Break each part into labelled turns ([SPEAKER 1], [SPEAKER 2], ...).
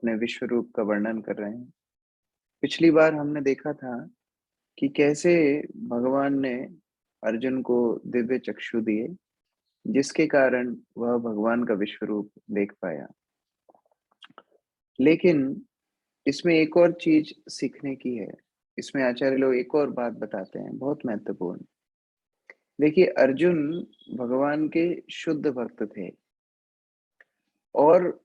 [SPEAKER 1] अपने विश्व रूप का वर्णन कर रहे हैं। पिछली बार हमने देखा था कि कैसे भगवान ने अर्जुन को दिव्य चक्षु दिए, जिसके कारण वह भगवान का विश्व रूप देख पाया। लेकिन इसमें एक और चीज सीखने की है। इसमें आचार्य लोग एक और बात बताते हैं, बहुत महत्वपूर्ण। देखिए, अर्जुन भगवान के शुद्ध भक्त थे और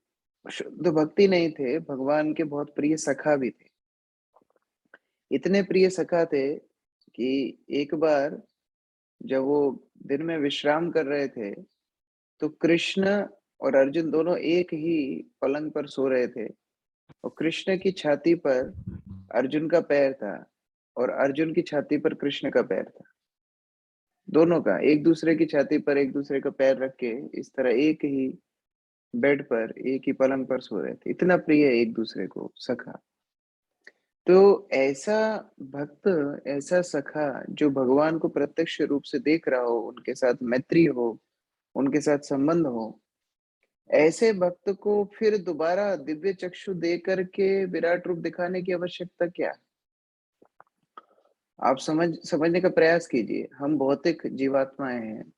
[SPEAKER 1] शुद्ध भक्ति नहीं थे, भगवान के बहुत प्रिय सखा भी थे। इतने प्रिय सखा थे कि एक बार जब वो दिन में विश्राम कर रहे थे, तो कृष्ण और अर्जुन दोनों एक ही पलंग पर सो रहे थे और कृष्ण की छाती पर अर्जुन का पैर था और अर्जुन की छाती पर कृष्ण का पैर था। दोनों का एक दूसरे की छाती पर एक दूसरे का पैर रख के इस तरह एक ही बेड पर, एक ही पलंग पर सो रहे थे। इतना प्रिय एक दूसरे को सखा। तो ऐसा भक्त, ऐसा सखा जो भगवान को प्रत्यक्ष रूप से देख रहा हो, उनके साथ मैत्री हो, उनके साथ संबंध हो, ऐसे भक्त को फिर दोबारा दिव्य चक्षु दे करके विराट रूप दिखाने की आवश्यकता क्या? आप समझने का प्रयास कीजिए। हम भौतिक जीवात्माएं हैं।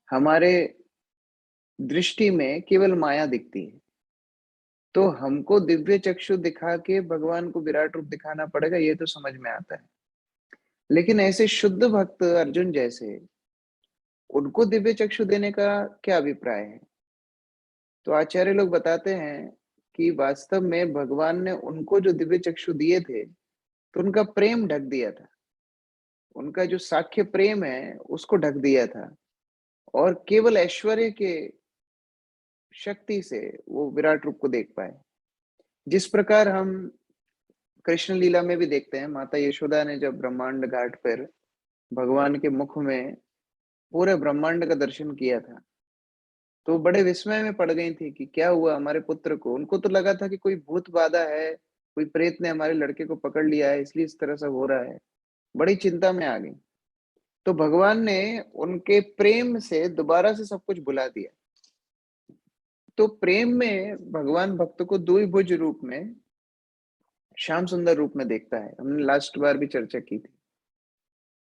[SPEAKER 1] हमारे दृष्टि में केवल माया दिखती है, तो हमको दिव्य चक्षु दिखा के भगवान को विराट रूप दिखाना पड़ेगा, ये तो समझ में आता है। लेकिन ऐसे शुद्ध भक्त अर्जुन जैसे, उनको दिव्य चक्षु देने का क्या अभिप्राय है? तो आचार्य लोग बताते हैं कि वास्तव में भगवान ने उनको जो दिव्य चक्षु दिए थे, तो उनका प्रेम ढक दिया था। उनका जो साख्य प्रेम है, उसको ढक दिया था और केवल ऐश्वर्य के शक्ति से वो विराट रूप को देख पाए। जिस प्रकार हम कृष्ण लीला में भी देखते हैं, माता यशोदा ने जब ब्रह्मांड घाट पर भगवान के मुख में पूरे ब्रह्मांड का दर्शन किया था, तो बड़े विस्मय में पड़ गई थी कि क्या हुआ हमारे पुत्र को। उनको तो लगा था कि कोई भूत बाधा है, कोई प्रेत ने हमारे लड़के को पकड़ लिया है, इसलिए इस तरह से हो रहा है। बड़ी चिंता में आ गई। तो भगवान ने उनके प्रेम से दोबारा से सब कुछ भुला दिया। तो प्रेम में भगवान भक्त को द्विभुज रूप में, श्याम सुंदर रूप में देखता है। हमने लास्ट बार भी चर्चा की थी।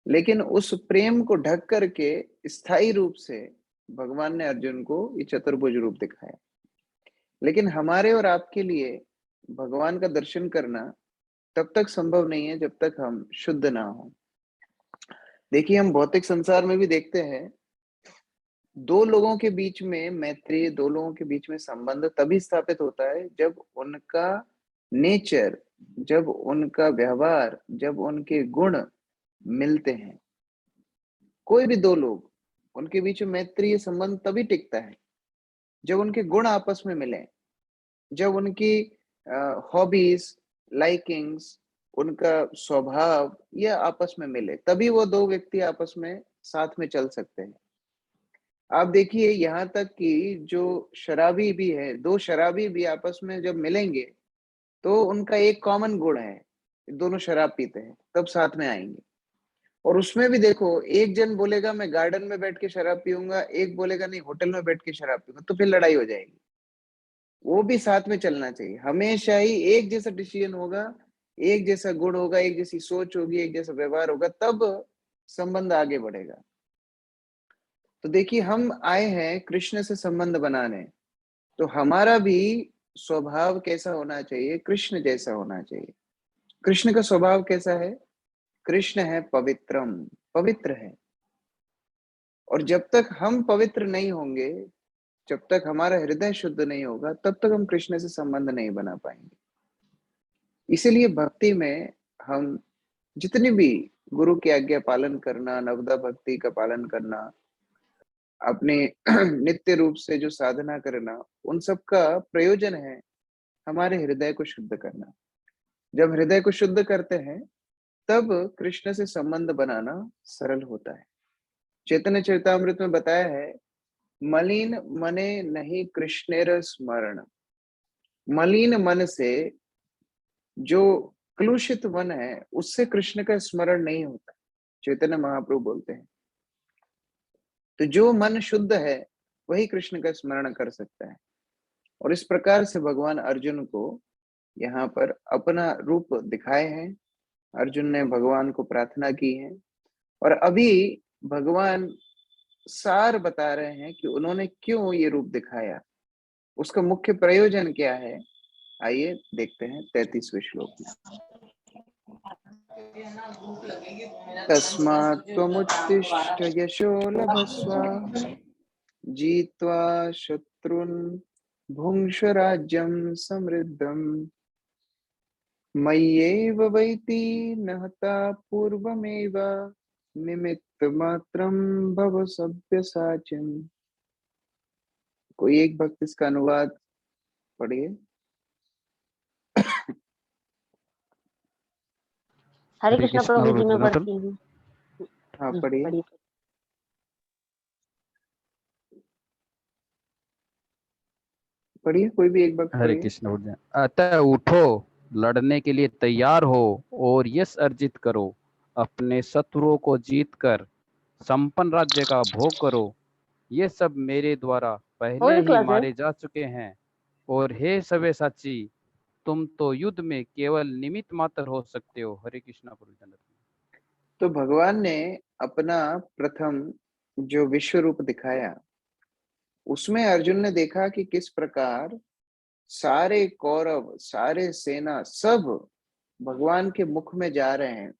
[SPEAKER 1] लेकिन उस प्रेम को ढक करके स्थायी रूप से भगवान ने अर्जुन को ये चतुर्भुज रूप दिखाया। लेकिन हमारे और आपके लिए भगवान का दर्शन करना तब तक संभव नहीं है जब तक हम शुद्ध ना हो। देखिए, हम भौतिक संसार में भी देखते हैं, दो लोगों के बीच में मैत्री, दो लोगों के बीच में संबंध तभी स्थापित होता है जब उनका नेचर, जब उनका व्यवहार, जब उनके गुण मिलते हैं। कोई भी दो लोग, उनके बीच में मैत्रीय संबंध तभी टिकता है जब उनके गुण आपस में मिले, जब उनकी हॉबीज, लाइकिंग्स, उनका स्वभाव ये आपस में मिले, तभी वो दो व्यक्ति आपस में साथ में चल सकते हैं। आप देखिए, यहाँ तक कि जो शराबी भी है, दो शराबी भी आपस में जब मिलेंगे, तो उनका एक कॉमन गुण है, दोनों शराब पीते हैं, तब साथ में आएंगे। और उसमें भी देखो, एक जन बोलेगा मैं गार्डन में बैठ के शराब पीऊंगा, एक बोलेगा नहीं होटल में बैठ के शराब पीऊंगा, तो फिर लड़ाई हो जाएगी। वो भी साथ में चलना चाहिए। हमेशा ही एक जैसा डिसीजन होगा, एक जैसा गुण होगा, एक जैसी सोच होगी, एक जैसा व्यवहार होगा, तब संबंध आगे बढ़ेगा। तो देखिए, हम आए हैं कृष्ण से संबंध बनाने, तो हमारा भी स्वभाव कैसा होना चाहिए? कृष्ण जैसा होना चाहिए। कृष्ण का स्वभाव कैसा है? कृष्ण है पवित्रम, पवित्र है। और जब तक हम पवित्र नहीं होंगे, जब तक हमारा हृदय शुद्ध नहीं होगा, तब तक हम कृष्ण से संबंध नहीं बना पाएंगे। इसीलिए भक्ति में हम जितनी भी गुरु की आज्ञा पालन करना, नवदा भक्ति का पालन करना, अपने नित्य रूप से जो साधना करना, उन सब का प्रयोजन है हमारे हृदय को शुद्ध करना। जब हृदय को शुद्ध करते हैं, तब कृष्ण से संबंध बनाना सरल होता है। चैतन्य चरितामृत में बताया है, मलिन मने नहीं कृष्णेर स्मरण। मलिन मन से, जो कलुषित मन है, उससे कृष्ण का स्मरण नहीं होता। चैतन्य महाप्रभु बोलते हैं। तो जो मन शुद्ध है, वही कृष्ण का स्मरण कर सकता है। और इस प्रकार से भगवान अर्जुन को यहाँ पर अपना रूप दिखाए हैं। अर्जुन ने भगवान को प्रार्थना की है और अभी भगवान सार बता रहे हैं कि उन्होंने क्यों ये रूप दिखाया, उसका मुख्य प्रयोजन क्या है। आइए देखते हैं 33वें श्लोक में। तस्मात् त्वमुत्तिष्ठ यशो लभस्व जीत्वा शत्रुन् भुङ्क्ष्व राज्यं समृद्धम् मय्येव वैति नहता पूर्वमेव निमित्तमात्रं भव सव्यसाचिन्। कोई एक भक्त इसका अनुवाद पढ़िए।
[SPEAKER 2] हरे कृष्ण प्रभु जी, मैं पढ़ती हूँ।
[SPEAKER 1] हाँ पढ़िए। पढ़िए, कोई भी एक भक्त
[SPEAKER 3] हरे
[SPEAKER 1] पढ़िए।
[SPEAKER 3] कृष्ण बोलिए। अतः उठो, लड़ने के लिए तैयार हो और यश अर्जित करो, अपने शत्रुओं को जीत कर संपन्न राज्य का भोग करो। ये सब मेरे द्वारा पहले ही मारे जा चुके हैं, और हे सव्यसाची, तुम तो युद्ध में केवल निमित्त मात्र हो सकते हो। हरे कृष्णा प्रभु।
[SPEAKER 1] तो भगवान ने अपना प्रथम जो विश्व रूप दिखाया, उसमें अर्जुन ने देखा कि किस प्रकार सारे कौरव, सारे सेना सब भगवान के मुख में जा रहे हैं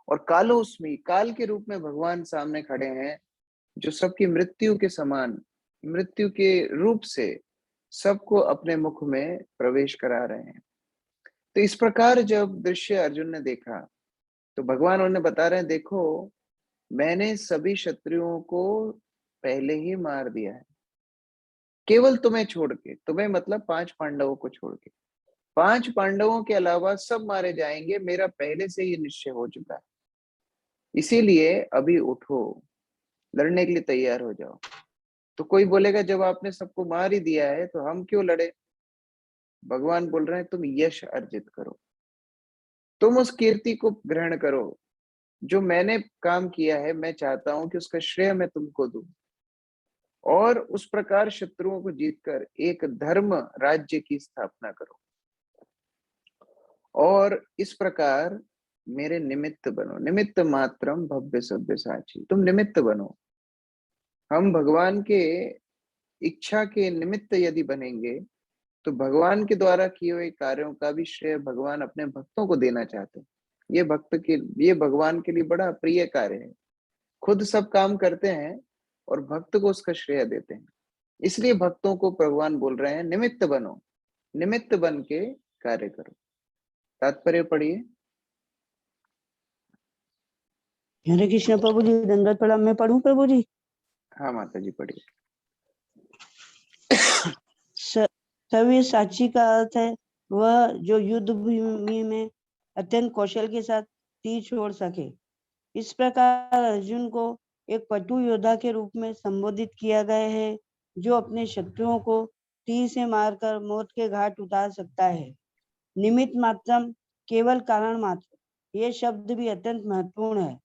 [SPEAKER 1] और कालोस्मी, काल के रूप में भगवान सामने खड़े हैं, जो सबकी मृत्यु के समान, मृत्यु के रूप से सबको अपने मुख में प्रवेश करा रहे हैं। तो इस प्रकार जब दृश्य अर्जुन ने देखा, तो भगवान उन्हें बता रहे हैं, देखो मैंने सभी शत्रुओं को पहले ही मार दिया है, केवल तुम्हें छोड़ के। तुम्हें मतलब 5 पांडवों को छोड़ के। 5 पांडवों के अलावा सब मारे जाएंगे, मेरा पहले से ही निश्चय हो चुका है। इसीलिए अभी उठो, लड़ने के लिए तैयार हो जाओ। तो कोई बोलेगा जब आपने सबको मार ही दिया है तो हम क्यों लड़े। भगवान बोल रहे हैं तुम यश अर्जित करो, तुम उस कीर्ति को ग्रहण करो जो मैंने काम किया है। मैं चाहता हूं कि उसका श्रेय मैं तुमको दूं, और उस प्रकार शत्रुओं को जीतकर एक धर्म राज्य की स्थापना करो, और इस प्रकार मेरे निमित्त बनो। निमित्त मात्रम भव्य सव्यसाची, तुम निमित्त बनो। हम भगवान के इच्छा के निमित्त यदि बनेंगे तो भगवान के द्वारा किए हुए कार्यों का भी श्रेय भगवान अपने भक्तों को देना चाहते हैं। ये भगवान के लिए बड़ा प्रिय कार्य है। खुद सब काम करते हैं और भक्त को उसका श्रेय देते हैं। इसलिए भक्तों को भगवान बोल रहे हैं निमित्त बनो, निमित्त बन के कार्य करो। तात्पर्य पढ़िए।
[SPEAKER 2] हरे कृष्ण प्रभु जी, दंडवत प्रणाम। मैं पढ़ूं प्रभु जी?
[SPEAKER 1] हाँ माता जी पढ़िए।
[SPEAKER 2] सव्यसाची का अर्थ है वह जो युद्ध भूमि में अत्यंत कौशल के साथ तीर छोड़ सके। इस प्रकार अर्जुन को एक पटु योद्धा के रूप में संबोधित किया गया है, जो अपने शत्रुओं को तीर से मारकर मौत के घाट उतार सकता है। निमित्त मात्रम, केवल कारण मात्र, ये शब्द भी अत्यंत महत्वपूर्ण है।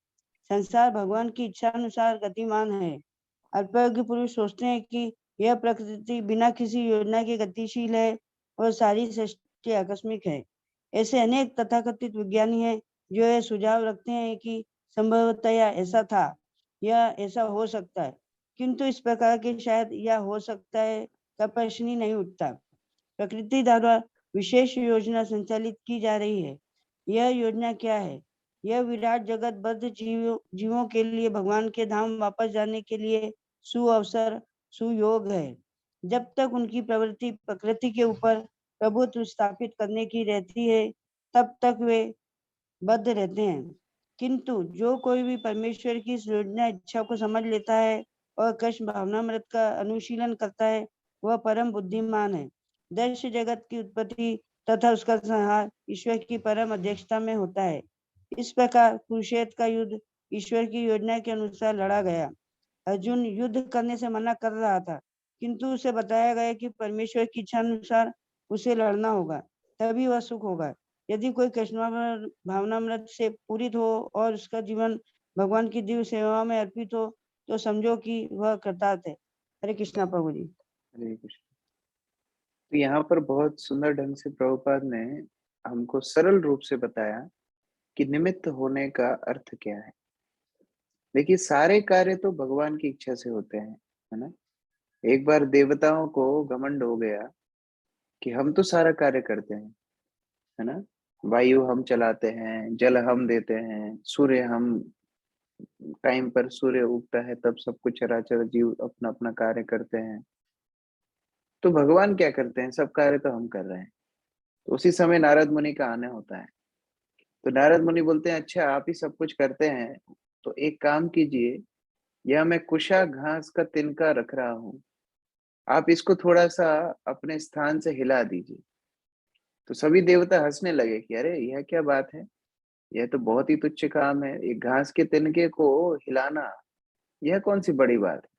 [SPEAKER 2] संसार भगवान की इच्छा अनुसार गतिमान है। अल्पज्ञ पुरुष सोचते हैं कि यह प्रकृति बिना किसी योजना के गतिशील है और सारी सृष्टि आकस्मिक है। ऐसे अनेक तथाकथित विज्ञानी हैं जो यह सुझाव रखते हैं कि संभवतः ऐसा था या ऐसा हो सकता है, किंतु इस प्रकार के शायद या हो सकता है का प्रश्न ही नहीं उठता। प्रकृति द्वारा विशेष योजना संचालित की जा रही है। यह योजना क्या है? यह विराट जगत बद्ध जीवों के लिए भगवान के धाम वापस जाने के लिए सुअवसर, सुयोग है। जब तक उनकी प्रवृत्ति प्रकृति के ऊपर प्रभुत्व स्थापित करने की रहती है, तब तक वे बद्ध रहते हैं। किंतु जो कोई भी परमेश्वर की इस योजना इच्छा को समझ लेता है और कृष्ण भावनामृत का अनुशीलन करता है, वह परम बुद्धिमान है। दृश्य जगत की उत्पत्ति तथा उसका संहार ईश्वर की परम अध्यक्षता में होता है। इस प्रकार कुरुक्षेत्र का युद्ध ईश्वर की योजना के अनुसार लड़ा गया। अर्जुन युद्ध करने से मना कर रहा था, किंतु उसे बताया गया कि परमेश्वर की इच्छा अनुसार उसे लड़ना होगा, तभी वह सुख होगा। यदि कोई कृष्ण भावनामृत से पूरित हो और उसका जीवन भगवान की दिव्य सेवा में अर्पित हो, तो समझो कि वह कृतार्थ है। हरे कृष्णा प्रभु जी।
[SPEAKER 1] हरे कृष्ण। तो यहाँ पर बहुत सुंदर ढंग से प्रभुपाद ने हमको सरल रूप से बताया कि निमित्त होने का अर्थ क्या है। देखिए, सारे कार्य तो भगवान की इच्छा से होते हैं, है ना। एक बार देवताओं को घमंड हो गया कि हम तो सारा कार्य करते हैं, है ना। वायु हम चलाते हैं, जल हम देते हैं, सूर्य हम टाइम पर सूर्य उगता है तब सब कुछ चराचर जीव अपना अपना कार्य करते हैं। तो भगवान क्या करते हैं? सब कार्य तो हम कर रहे हैं। तो उसी समय नारद मुनि का आना होता है। तो नारद मुनि बोलते हैं, अच्छा आप ही सब कुछ करते हैं, तो एक काम कीजिए, यह मैं कुशा घास का तिनका रख रहा हूँ, आप इसको थोड़ा सा अपने स्थान से हिला दीजिए। तो सभी देवता हंसने लगे कि अरे यह क्या बात है, यह तो बहुत ही तुच्छ काम है, एक घास के तिनके को हिलाना, यह कौन सी बड़ी बात है।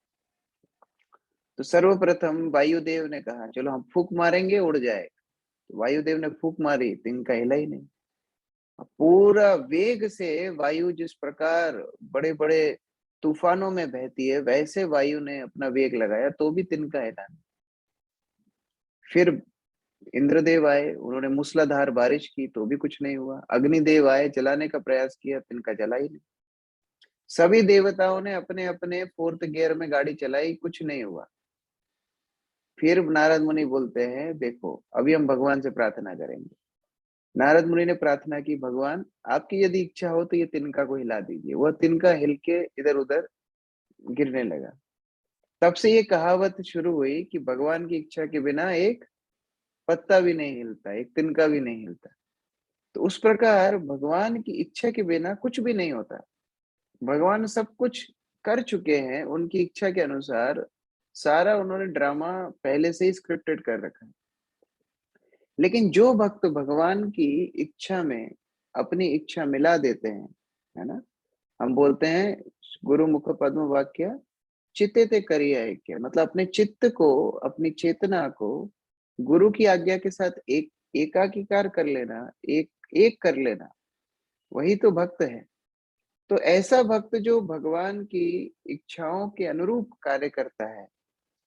[SPEAKER 1] तो सर्वप्रथम वायुदेव ने कहा चलो हम फूंक मारेंगे, उड़ जाएगा। तो वायुदेव ने फूंक मारी, तिनका हिला ही नहीं। अब पूरा वेग से वायु जिस प्रकार बड़े बड़े तूफानों में बहती है, वैसे वायु ने अपना वेग लगाया तो भी तिनका हिला नहीं। फिर इंद्रदेव आए, उन्होंने मूसलाधार बारिश की तो भी कुछ नहीं हुआ। अग्निदेव आए, जलाने का प्रयास किया, तिनका जला ही नहीं। सभी देवताओं ने अपने अपने फोर्थ गियर में गाड़ी चलाई, कुछ नहीं हुआ। फिर नारद मुनि बोलते हैं देखो अभी हम भगवान से प्रार्थना करेंगे। नारद मुनि ने प्रार्थना की, भगवान आपकी यदि इच्छा हो तो ये तिनका को हिला दीजिए। वह तिनका हिल के इधर उधर गिरने लगा। तब से ये कहावत शुरू हुई कि भगवान की इच्छा के बिना एक पत्ता भी नहीं हिलता, एक तिनका भी नहीं हिलता। तो उस प्रकार भगवान की इच्छा के बिना कुछ भी नहीं होता। भगवान सब कुछ कर चुके हैं, उनकी इच्छा के अनुसार सारा उन्होंने ड्रामा पहले से ही स्क्रिप्टेड कर रखा है। लेकिन जो भक्त भगवान की इच्छा में अपनी इच्छा मिला देते हैं, है ना, हम बोलते हैं गुरु मुख पद्म वाक्य चित्ते ते करिया ऐक्य, मतलब अपने चित्त को, अपनी चेतना को गुरु की आज्ञा के साथ एक एकाकीकार कर लेना, एक एक कर लेना, वही तो भक्त है। तो ऐसा भक्त जो भगवान की इच्छाओं के अनुरूप कार्य करता है,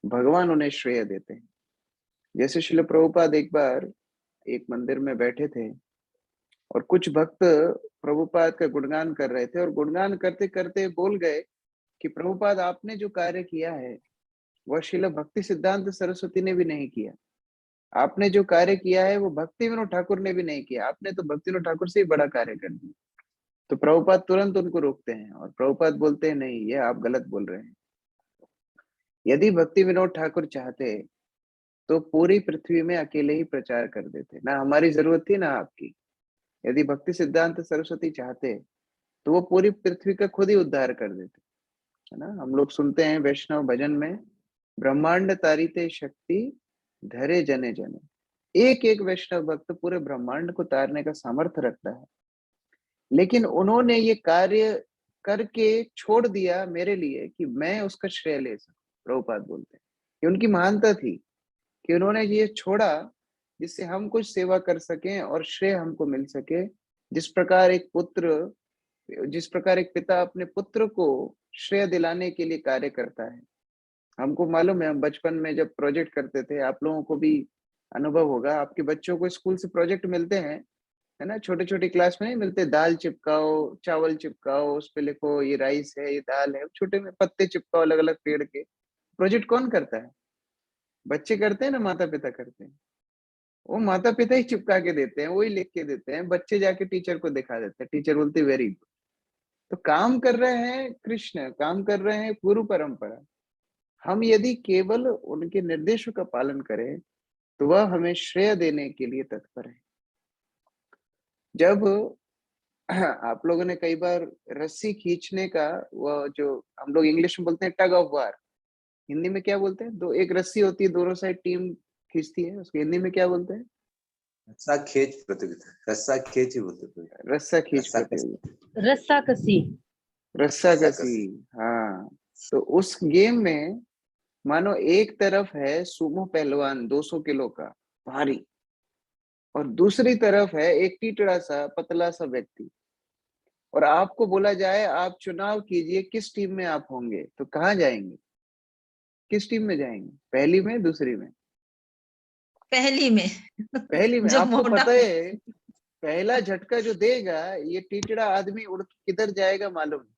[SPEAKER 1] भगवान उन्हें श्रेय देते हैं। जैसे श्रील प्रभुपाद एक बार एक मंदिर में बैठे थे और कुछ भक्त प्रभुपाद का गुणगान कर रहे थे, और गुणगान करते करते बोल गए कि प्रभुपाद आपने जो कार्य किया है वह श्रील भक्ति सिद्धांत सरस्वती ने भी नहीं किया। आपने जो कार्य किया है वो भक्ति विनोद ठाकुर ने भी नहीं किया, आपने तो भक्ति विनोद ठाकुर से ही बड़ा कार्य कर दिया। तो प्रभुपाद तुरंत उनको रोकते हैं और प्रभुपाद बोलते हैं नहीं, ये आप गलत बोल रहे हैं। यदि भक्ति विनोद ठाकुर चाहते तो पूरी पृथ्वी में अकेले ही प्रचार कर देते, ना हमारी जरूरत थी ना आपकी। यदि भक्ति सिद्धांत सरस्वती चाहते तो वो पूरी पृथ्वी का खुद ही उद्धार कर देते, है ना। हम लोग सुनते हैं वैष्णव भजन में, ब्रह्मांड तारिते शक्ति धरे जने जने। एक एक वैष्णव भक्त पूरे ब्रह्मांड को तारने का सामर्थ्य रखता है, लेकिन उन्होंने ये कार्य करके छोड़ दिया मेरे लिए कि मैं उसका श्रेय ले सकूं। प्रभुपाद बोलते हैं कि उनकी महानता थी कि उन्होंने ये छोड़ा जिससे हम कुछ सेवा कर सकें और श्रेय हमको मिल सके। जिस प्रकार एक पिता अपने पुत्र को श्रेय दिलाने के लिए कार्य करता है। हमको मालूम है, हम बचपन में जब प्रोजेक्ट करते थे, आप लोगों को भी अनुभव होगा, आपके बच्चों को स्कूल से प्रोजेक्ट मिलते हैं, है ना, छोटे छोटे क्लास में नहीं मिलते, दाल चिपकाओ, चावल चिपकाओ, उस पे लिखो ये राइस है, ये दाल है, छोटे में पत्ते चिपकाओ अलग अलग पेड़ के। प्रोजेक्ट कौन करता है? बच्चे करते हैं ना, माता पिता करते हैं। वो माता पिता ही चिपका के देते हैं, वही लिख के देते हैं, बच्चे जाके टीचर को दिखा देते हैं, टीचर बोलती वेरी गुड। तो काम कर रहे हैं कृष्ण, काम कर रहे हैं गुरु परंपरा। हम यदि केवल उनके निर्देशों का पालन करें तो वह हमें श्रेय देने के लिए तत्पर है। जब आप लोगों ने कई बार रस्सी खींचने का, वो जो हम लोग इंग्लिश में बोलते हैं टग ऑफ वार, हिंदी में क्या बोलते हैं? दो एक रस्सी होती है, दोनों साइड टीम खींचती है, उसको हिंदी में क्या बोलते हैं?
[SPEAKER 4] रस्सा खींच प्रतियोगिता, रस्सा खींच ही बोलते हैं।
[SPEAKER 1] रस्सा खींच
[SPEAKER 4] रस्सा
[SPEAKER 1] प्रतियोगिता,
[SPEAKER 5] रस्सा कसी।
[SPEAKER 1] रस्सा
[SPEAKER 4] रस्सा
[SPEAKER 1] कसी। हाँ, तो उस गेम में मानो एक तरफ है सुमो पहलवान 200 किलो का भारी, और दूसरी तरफ है एक टीटड़ा सा पतला सा व्यक्ति, और आपको बोला जाए आप चुनाव कीजिए किस टीम में आप होंगे, तो कहाँ जाएंगे? किस टीम में जाएंगे? पहली में, दूसरी में?
[SPEAKER 5] पहली में
[SPEAKER 1] पहली में
[SPEAKER 5] जो
[SPEAKER 1] आपको
[SPEAKER 5] मोटा
[SPEAKER 1] पता है पहला झटका जो देगा ये टीटड़ा आदमी उड़ के किधर जाएगा मालूम नहीं।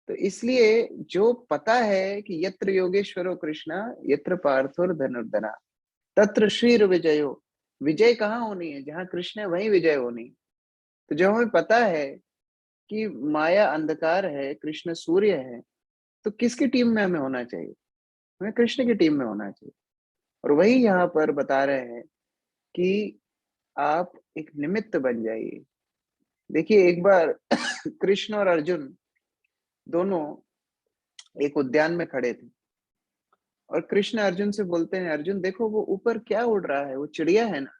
[SPEAKER 1] तो इसलिए जो पता है कि यत्र योगेश्वरो कृष्णा यत्र पार्थो धनुर्धरा तत्र श्रीर विजयो, विजय कहाँ होनी है, जहाँ कृष्ण है वहीं विजय होनी है। तो जब हमें पता है कि माया अंधकार है, कृष्ण सूर्य है, तो किसकी टीम में हमें होना चाहिए? हमें कृष्ण की टीम में होना चाहिए। और वही यहाँ पर बता रहे हैं कि आप एक निमित्त बन जाइए। देखिए एक बार कृष्ण और अर्जुन दोनों एक उद्यान में खड़े थे और कृष्ण अर्जुन से बोलते हैं, अर्जुन देखो वो ऊपर क्या उड़ रहा है, वो चिड़िया है ना?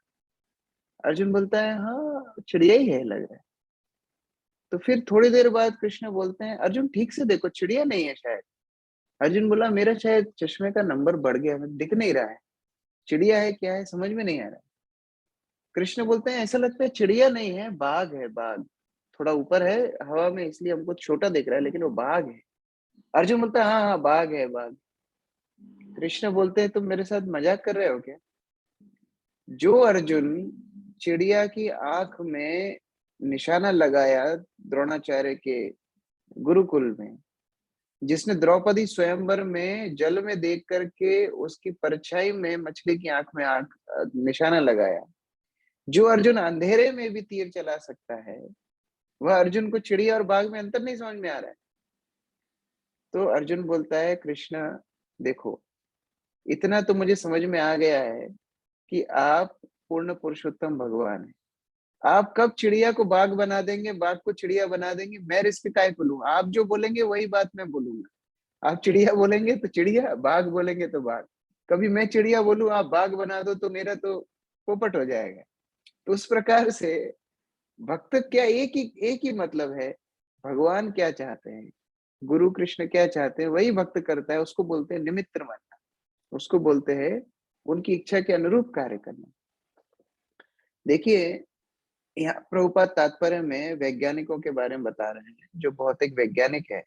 [SPEAKER 1] अर्जुन बोलता है हाँ चिड़िया ही है लग रहा है। तो फिर थोड़ी देर बाद कृष्ण बोलते हैं, अर्जुन ठीक से देखो चिड़िया नहीं है शायद। अर्जुन बोला मेरा शायद चश्मे का नंबर बढ़ गया, मुझे दिख नहीं रहा है, चिड़िया है क्या है समझ में नहीं आ रहा है। कृष्ण बोलते हैं ऐसा लगता है चिड़िया नहीं है, बाघ है, बाघ थोड़ा ऊपर है हवा में इसलिए हमको छोटा दिख रहा है, लेकिन वो बाघ है। अर्जुन बोलता है हाँ हाँ बाघ है बाघ। कृष्ण बोलते हैं तुम मेरे साथ मजाक कर रहे हो क्या? जो अर्जुन चिड़िया की आंख में निशाना लगाया द्रोणाचार्य के गुरुकुल में, जिसने द्रौपदी स्वयंवर में जल में देख करके उसकी परछाई में मछली की आंख में आंख निशाना लगाया, जो अर्जुन अंधेरे में भी तीर चला सकता है, वह अर्जुन को चिड़िया और बाघ में अंतर नहीं समझ में आ रहा है। तो अर्जुन बोलता है कृष्ण देखो इतना तो मुझे समझ में आ गया है कि आप पूर्ण पुरुषोत्तम भगवान है। आप कब चिड़िया को बाघ बना देंगे, बाघ को चिड़िया बना देंगे, मैं रिस्क काय को लूं? आप जो बोलेंगे वही बात मैं बोलूंगा। आप चिड़िया बोलेंगे तो चिड़िया, बाघ बोलेंगे तो बाघ। कभी मैं चिड़िया बोलूं आप बाघ बना दो तो मेरा तो पोपट हो जाएगा। तो उस प्रकार से भक्त क्या एक ही मतलब है, भगवान क्या चाहते हैं, गुरु कृष्ण क्या चाहते हैं वही भक्त करता है। उसको बोलते हैं निमित्त बनना, उसको बोलते हैं उनकी इच्छा के अनुरूप कार्य करना। देखिए यहाँ प्रभुपाद तात्पर्य में वैज्ञानिकों के बारे में बता रहे हैं, जो भौतिक वैज्ञानिक है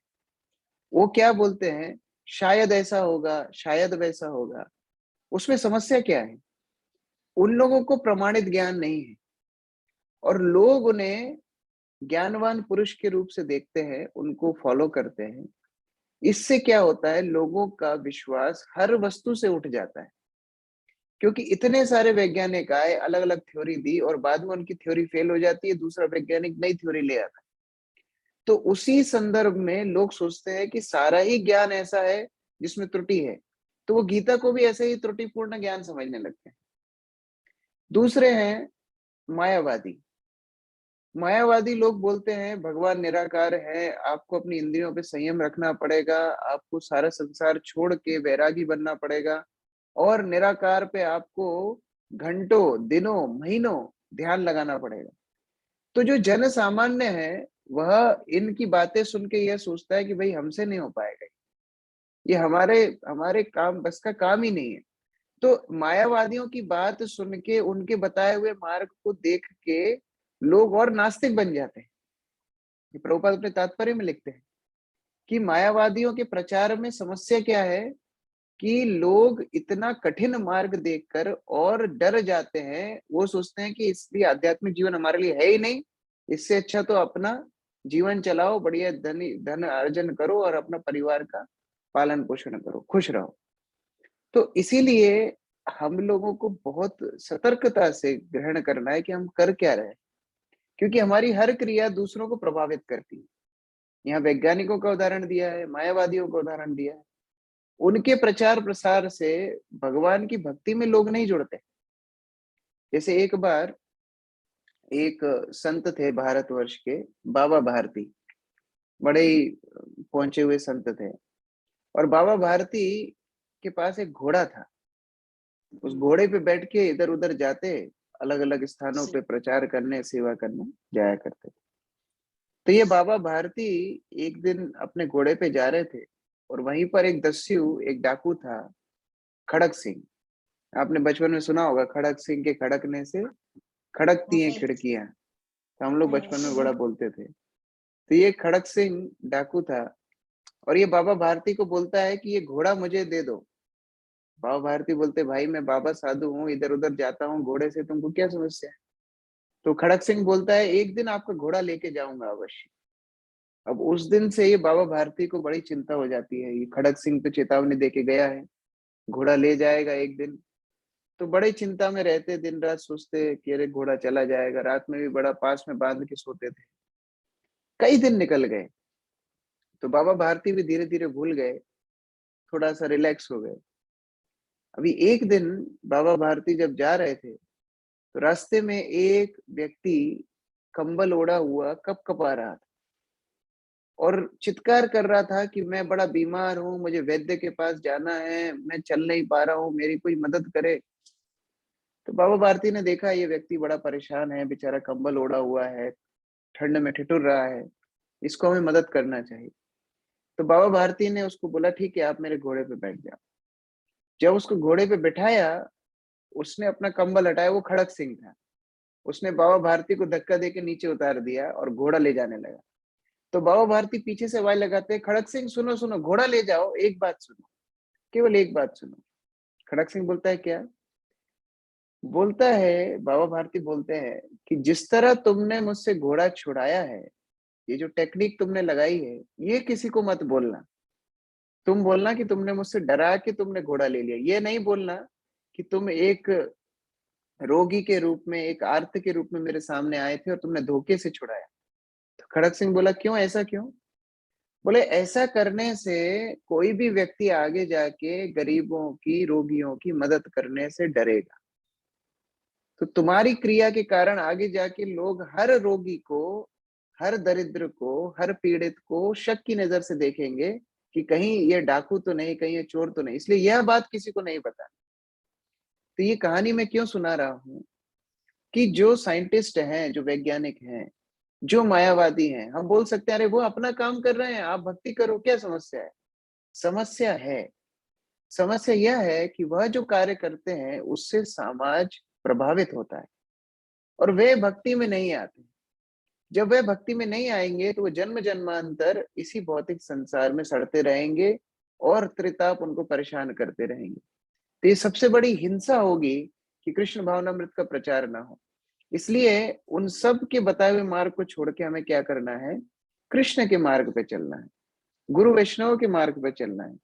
[SPEAKER 1] वो क्या बोलते हैं, शायद ऐसा होगा शायद वैसा होगा। उसमें समस्या क्या है, उन लोगों को प्रमाणित ज्ञान नहीं है और लोग उन्हें ज्ञानवान पुरुष के रूप से देखते हैं, उनको फॉलो करते हैं। इससे क्या होता है, लोगों का विश्वास हर वस्तु से उठ जाता है, क्योंकि इतने सारे वैज्ञानिक आए, अलग अलग थ्योरी दी और बाद में उनकी थ्योरी फेल हो जाती है, दूसरा वैज्ञानिक नई थ्योरी ले आता है। तो उसी संदर्भ में लोग सोचते हैं कि सारा ही ज्ञान ऐसा है जिसमें त्रुटि है, तो वो गीता को भी ऐसे ही त्रुटिपूर्ण ज्ञान समझने लगते हैं। दूसरे हैं मायावादी। मायावादी लोग बोलते हैं भगवान निराकार है, आपको अपनी इंद्रियों पे संयम रखना पड़ेगा, आपको सारा संसार छोड़ के वैरागी बनना पड़ेगा और निराकार पे आपको घंटों दिनों महीनों ध्यान लगाना पड़ेगा। तो जो जन सामान्य है वह इनकी बातें सुन के यह सोचता है कि भाई हमसे नहीं हो पाएगा, ये हमारे हमारे काम बस का काम ही नहीं है। तो मायावादियों की बात सुन के उनके बताए हुए मार्ग को देख के लोग और नास्तिक बन जाते हैं। ये प्रभुपाद अपने तात्पर्य में लिखते हैं कि मायावादियों के प्रचार में समस्या क्या है कि लोग इतना कठिन मार्ग देखकर और डर जाते हैं, वो सोचते हैं कि इसलिए आध्यात्मिक जीवन हमारे लिए है ही नहीं, इससे अच्छा तो अपना जीवन चलाओ, बढ़िया धन अर्जन करो और अपना परिवार का पालन पोषण करो, खुश रहो। तो इसीलिए हम लोगों को बहुत सतर्कता से ग्रहण करना है कि हम कर क्या रहे हैं, क्योंकि हमारी हर क्रिया दूसरों को प्रभावित करती है। यहाँ वैज्ञानिकों का उदाहरण दिया है, मायावादियों का उदाहरण दिया है। उनके प्रचार प्रसार से भगवान की भक्ति में लोग नहीं जुड़ते। जैसे एक बार एक संत थे भारतवर्ष के, बाबा भारती, बड़े ही पहुंचे हुए संत थे और बाबा भारती के पास एक घोड़ा था। उस घोड़े पे बैठ के इधर उधर जाते, अलग अलग स्थानों पे प्रचार करने सेवा करने जाया करते थे। तो ये बाबा भारती एक दिन अपने घोड़े पे जा रहे थे और वहीं पर एक दस्यु, एक डाकू था, खड़क सिंह। आपने बचपन में सुना होगा, खड़क सिंह के खड़कने से खड़कती हैं खिड़कियां, तो हम लोग बचपन में बड़ा बोलते थे। तो ये खड़क सिंह डाकू था और ये बाबा भारती को बोलता है कि ये घोड़ा मुझे दे दो। बाबा भारती बोलते, भाई मैं बाबा साधु हूँ, इधर उधर जाता हूँ घोड़े से, तुमको क्या समस्या है? तो खड़क सिंह बोलता है, एक दिन आपका घोड़ा लेके जाऊंगा अवश्य। अब उस दिन से ये बाबा भारती को बड़ी चिंता हो जाती है, ये खड़क सिंह तो चेतावनी दे के गया है, घोड़ा ले जाएगा एक दिन। तो बड़े चिंता में रहते, दिन रात सोचते कि अरे घोड़ा चला जाएगा। रात में भी बड़ा पास में बांध के सोते थे। कई दिन निकल गए, तो बाबा भारती भी धीरे धीरे भूल गए, थोड़ा सा रिलैक्स हो गए। अभी एक दिन बाबा भारती जब जा रहे थे, तो रास्ते में एक व्यक्ति कंबल ओढ़ा हुआ कपकपा रहा था और चित्कार कर रहा था कि मैं बड़ा बीमार हूँ, मुझे वैद्य के पास जाना है, मैं चल नहीं पा रहा हूँ, मेरी कोई मदद करे। तो बाबा भारती ने देखा ये व्यक्ति बड़ा परेशान है, बेचारा कंबल ओढ़ा हुआ है, ठंड में ठिठुर रहा है, इसको हमें मदद करना चाहिए। तो बाबा भारती ने उसको बोला, ठीक है आप मेरे घोड़े पे बैठ जाओ। जब उसको घोड़े पे बिठाया, उसने अपना कंबल हटाया, वो खड़क सिंह था। उसने बाबा भारती को धक्का देके नीचे उतार दिया और घोड़ा ले जाने लगा। तो बाबा भारती पीछे से आवाज लगाते, खड़क सिंह सुनो सुनो, घोड़ा ले जाओ, एक बात सुनो, केवल एक बात सुनो। खड़क सिंह बोलता है, क्या? बोलता है, बाबा भारती बोलते हैं कि जिस तरह तुमने मुझसे घोड़ा छुड़ाया है, ये जो टेक्निक तुमने लगाई है, ये किसी को मत बोलना। तुम बोलना कि तुमने मुझसे डरा के तुमने घोड़ा ले लिया, ये नहीं बोलना कि तुम एक रोगी के रूप में, एक आर्त के रूप में मेरे सामने आए थे और तुमने धोखे से छुड़ाया। तो खड़क सिंह बोला, क्यों, ऐसा क्यों? बोले, ऐसा करने से कोई भी व्यक्ति आगे जाके गरीबों की, रोगियों की मदद करने से डरेगा। तो तुम्हारी क्रिया के कारण आगे जाके लोग हर रोगी को, हर दरिद्र को, हर पीड़ित को शक की नजर से देखेंगे कि कहीं ये डाकू तो नहीं, कहीं ये चोर तो नहीं, इसलिए यह बात किसी को नहीं बता। तो ये कहानी मैं क्यों सुना रहा हूँ कि जो साइंटिस्ट हैं, जो वैज्ञानिक हैं, जो मायावादी हैं, हम बोल सकते हैं अरे वो अपना काम कर रहे हैं, आप भक्ति करो, क्या समस्या है? समस्या है। समस्या यह है कि वह जो कार्य करते हैं उससे समाज प्रभावित होता है और वे भक्ति में नहीं आते। जब वे भक्ति में नहीं आएंगे तो वो जन्म जन्मांतर इसी भौतिक संसार में सड़ते रहेंगे और त्रिताप उनको परेशान करते रहेंगे। तो ये सबसे बड़ी हिंसा होगी कि कृष्ण भावनामृत का प्रचार ना हो। इसलिए उन सब के बताए हुए मार्ग को छोड़ के हमें क्या करना है? कृष्ण के मार्ग पे चलना है, गुरु वैष्णव के मार्ग पे चलना है।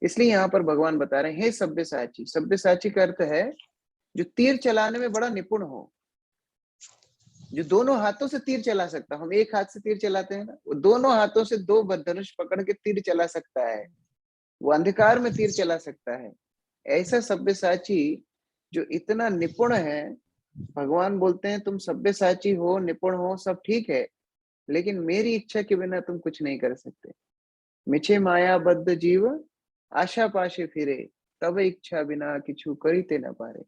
[SPEAKER 1] इसलिए यहाँ पर भगवान बता रहे हैं, हे सब्यसाची। सब्यसाची का अर्थ है जो तीर चलाने में बड़ा निपुण हो, जो दोनों हाथों से तीर चला सकता। हम एक हाथ से तीर चलाते हैं ना, वो दोनों हाथों से दो धनुष पकड़ के तीर चला सकता है, वो अंधकार में तीर चला सकता है। ऐसा सब्यसाची जो इतना निपुण है, भगवान बोलते हैं तुम सब्यसाची हो, निपुण हो, सब ठीक है, लेकिन मेरी इच्छा के बिना तुम कुछ नहीं कर सकते। मिछे माया बद्ध जीव आशा पाशे फिरे, तब इच्छा बिना किछु करीते न पारे।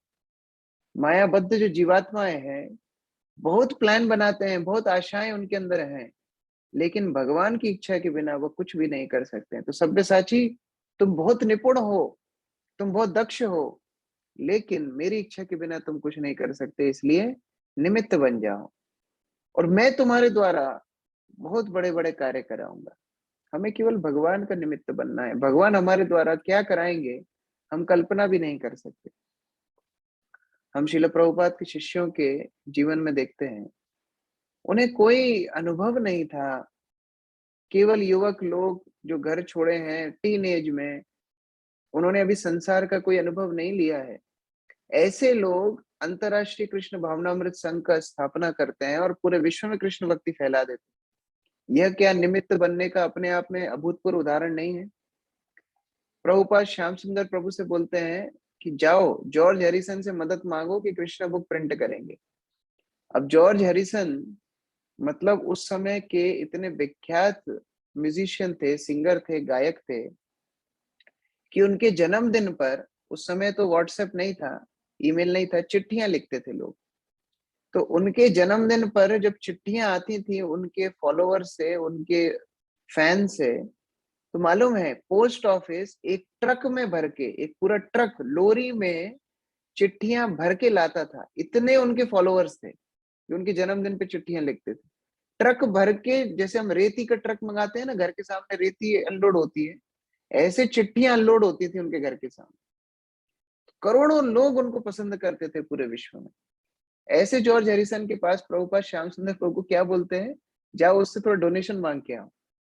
[SPEAKER 1] मायाबद्ध जो जीवात्माएं हैं, बहुत प्लान बनाते हैं, बहुत आशाएं उनके अंदर हैं, लेकिन भगवान की इच्छा के बिना वो कुछ भी नहीं कर सकते हैं। तो सब्यसाची, तुम बहुत निपुण हो, तुम बहुत दक्ष हो, लेकिन मेरी इच्छा के बिना तुम कुछ नहीं कर सकते, इसलिए निमित्त बन जाओ और मैं तुम्हारे द्वारा बहुत बड़े बड़े कार्य कराऊंगा। हमें केवल भगवान का निमित्त बनना है। भगवान हमारे द्वारा क्या कराएंगे हम कल्पना भी नहीं कर सकते। हम श्रील प्रभुपाद के शिष्यों के जीवन में देखते हैं, उन्हें कोई अनुभव नहीं था। केवल युवक लोग जो घर छोड़े हैं टीन एज में, उन्होंने अभी संसार का कोई अनुभव नहीं लिया है, ऐसे लोग अंतरराष्ट्रीय कृष्ण भावनामृत संघ का स्थापना करते हैं और पूरे विश्व में कृष्ण भक्ति फैला देते हैं। यह क्या निमित्त बनने का अपने आप में अभूतपूर्व उदाहरण नहीं है? प्रभुपाद श्याम सुंदर प्रभु से बोलते हैं कि जाओ जॉर्ज हैरिसन से मदद मांगो कि कृष्ण बुक प्रिंट करेंगे। अब जॉर्ज हैरिसन मतलब उस समय के इतने विख्यात म्यूजिशियन थे, सिंगर थे, गायक थे कि उनके जन्मदिन पर, उस समय तो व्हाट्सएप नहीं था, ईमेल नहीं था, चिट्ठियां लिखते थे लोग। तो उनके जन्मदिन पर जब चिट्ठियां आती थी उनके फॉलोअर से, उनके फैन से, तो मालूम है पोस्ट ऑफिस एक ट्रक में भर के, एक पूरा ट्रक लोरी में चिट्ठियां भर के लाता था। इतने उनके फॉलोअर्स थे जो उनके जन्मदिन पे चिट्ठियां लिखते थे, ट्रक भर के। जैसे हम रेती का ट्रक मंगाते हैं ना, घर के सामने रेती अनलोड होती है, ऐसे चिट्ठियां अनलोड होती थी उनके घर के सामने। करोड़ों लोग उनको पसंद करते थे पूरे विश्व में। ऐसे जॉर्ज हैरिसन के पास प्रभुपाद श्याम सुंदर प्रभु को क्या बोलते हैं, जाओ उससे थोड़ा डोनेशन मांग के आओ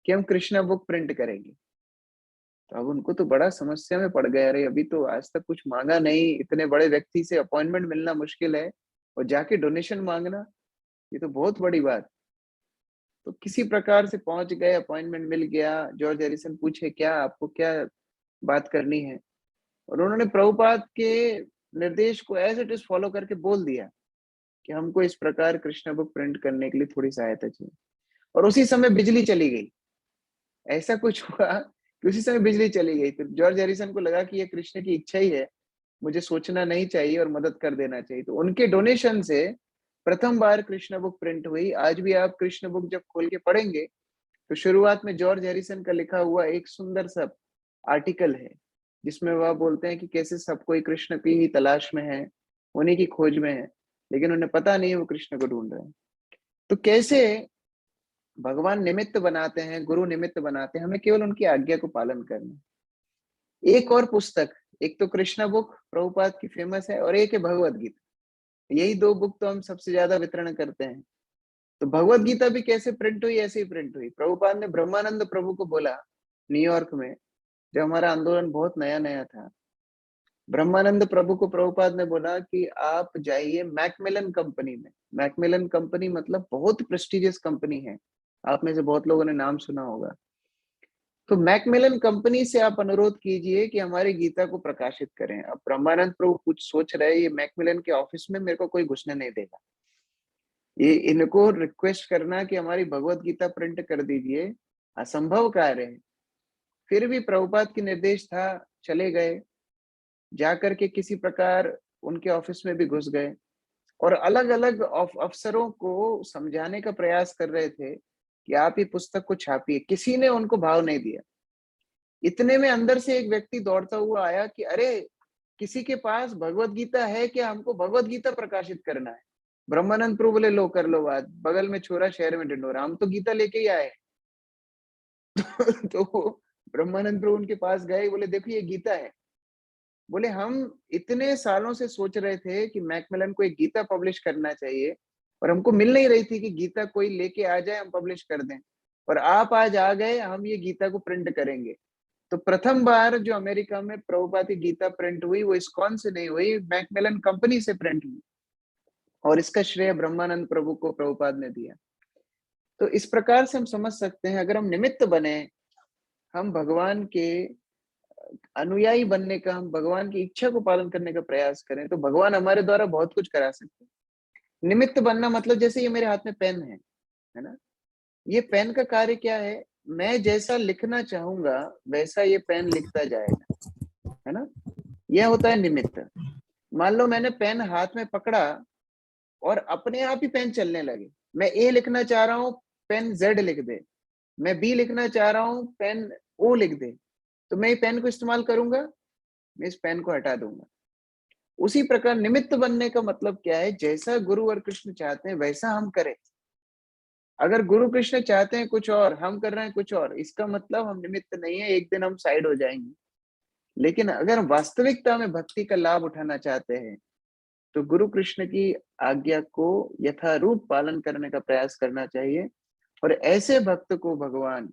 [SPEAKER 1] कि हम कृष्णा बुक प्रिंट करेंगे। तो अब उनको तो बड़ा समस्या में पड़ गया, अरे अभी तो आज तक कुछ मांगा नहीं, इतने बड़े व्यक्ति से अपॉइंटमेंट मिलना मुश्किल है और जाके डोनेशन मांगना, ये तो बहुत बड़ी बात। तो किसी प्रकार से पहुंच गए, अपॉइंटमेंट मिल गया। जॉर्ज हैरिसन पूछे क्या आपको क्या बात करनी है, और उन्होंने प्रभुपाद के निर्देश को एज इट इज फॉलो करके बोल दिया कि हमको इस प्रकार कृष्णा बुक प्रिंट करने के लिए थोड़ी सहायता चाहिए। और उसी समय बिजली चली गई। ऐसा कुछ हुआ कि उसी समय बिजली चली गई। तो जॉर्ज हैरिसन को लगा कि ये कृष्ण की इच्छा ही है, मुझे सोचना नहीं चाहिए और मदद कर देना चाहिए। तो उनके डोनेशन से प्रथम बार कृष्ण बुक प्रिंट हुई। आज भी आप कृष्ण बुक जब खोल के पढ़ेंगे तो शुरुआत में जॉर्ज हैरिसन का लिखा हुआ एक सुंदर सा आर्टिकल है, जिसमें वह बोलते हैं कि कैसे सब कोई कृष्ण की ही तलाश में है, उन्हीं की खोज में है, लेकिन उन्हें पता नहीं वो कृष्ण को ढूंढ रहे हैं। तो कैसे भगवान निमित्त बनाते हैं, गुरु निमित्त बनाते हैं, हमें केवल उनकी आज्ञा को पालन करना। एक और पुस्तक, एक तो कृष्णा बुक प्रभुपाद की फेमस है और एक है भगवत गीता। यही दो बुक तो हम सबसे ज्यादा वितरण करते हैं। तो भगवत गीता भी कैसे प्रिंट हुई, ऐसे ही प्रिंट हुई। प्रभुपाद ने ब्रह्मानंद प्रभु को बोला न्यूयॉर्क में, जब हमारा आंदोलन बहुत नया नया था, ब्रह्मानंद प्रभु को प्रभुपाद ने बोला कि आप जाइए मैकमिलन कंपनी में। मैकमिलन कंपनी मतलब बहुत प्रेस्टिजियस कंपनी है, आप में से बहुत लोगों ने नाम सुना होगा। तो मैकमिलन कंपनी से आप अनुरोध कीजिए कि हमारी गीता को प्रकाशित करें। अब ब्रह्मानंद प्रभु कुछ सोच रहे, ये मैकमिलन के ऑफिस में मेरे को कोई घुसने नहीं देगा, ये इनको रिक्वेस्ट करना कि हमारी भगवत गीता प्रिंट कर दीजिए, असंभव कार्य है। फिर भी प्रभुपाद की निर्देश था, चले गए, जाकर के किसी प्रकार उनके ऑफिस में भी घुस गए और अलग अलग अफसरों को समझाने का प्रयास कर रहे थे कि आप ही पुस्तक को छापिए। किसी ने उनको भाव नहीं दिया। इतने में अंदर से एक व्यक्ति दौड़ता हुआ आया कि अरे किसी के पास भगवत गीता है क्या, हमको भगवत गीता प्रकाशित करना है। ब्रह्मानंद प्रभु बोले लो कर लो बात, बगल में छोरा शहर में ढिंढोरा, हम तो गीता लेके ही आए। तो ब्रह्मानंद प्रभु उनके पास गए, बोले देखो ये गीता है। बोले हम इतने सालों से सोच रहे थे कि मैकमिलन को एक गीता पब्लिश करना चाहिए और हमको मिल नहीं रही थी कि गीता कोई लेके आ जाए हम पब्लिश कर दें, और आप आज आ गए, हम ये गीता को प्रिंट करेंगे। तो प्रथम बार जो अमेरिका में प्रभुपाद की गीता प्रिंट हुई वो इस्कॉन से नहीं हुई, मैकमिलन कंपनी से प्रिंट हुई, और इसका श्रेय ब्रह्मानंद प्रभु को प्रभुपाद ने दिया। तो इस प्रकार से हम समझ सकते हैं, अगर हम निमित्त बने, हम भगवान के अनुयायी बनने का, हम भगवान की इच्छा को पालन करने का प्रयास करें, तो भगवान हमारे द्वारा बहुत कुछ करा सकते हैं। निमित्त बनना मतलब जैसे ये मेरे हाथ में पेन है ना, ये पेन का कार्य क्या है, मैं जैसा लिखना चाहूंगा वैसा ये पेन लिखता जाएगा, है ना, यह होता है निमित्त। मान लो मैंने पेन हाथ में पकड़ा और अपने आप ही पेन चलने लगे। मैं ए लिखना चाह रहा हूं, पेन जेड लिख दे। मैं बी लिखना चाह रहा हूं, पेन ओ लिख दे। तो मैं पेन को इस्तेमाल करूंगा, मैं इस पेन को हटा दूंगा। उसी प्रकार निमित्त बनने का मतलब क्या है, जैसा गुरु और कृष्ण चाहते हैं वैसा हम करें। अगर गुरु कृष्ण चाहते हैं कुछ और, हम कर रहे हैं कुछ और, इसका मतलब हम निमित्त नहीं है, एक दिन हम साइड हो जाएंगे। लेकिन अगर वास्तविकता में भक्ति का लाभ उठाना चाहते हैं तो गुरु कृष्ण की आज्ञा को यथारूप पालन करने का प्रयास करना चाहिए, और ऐसे भक्त को भगवान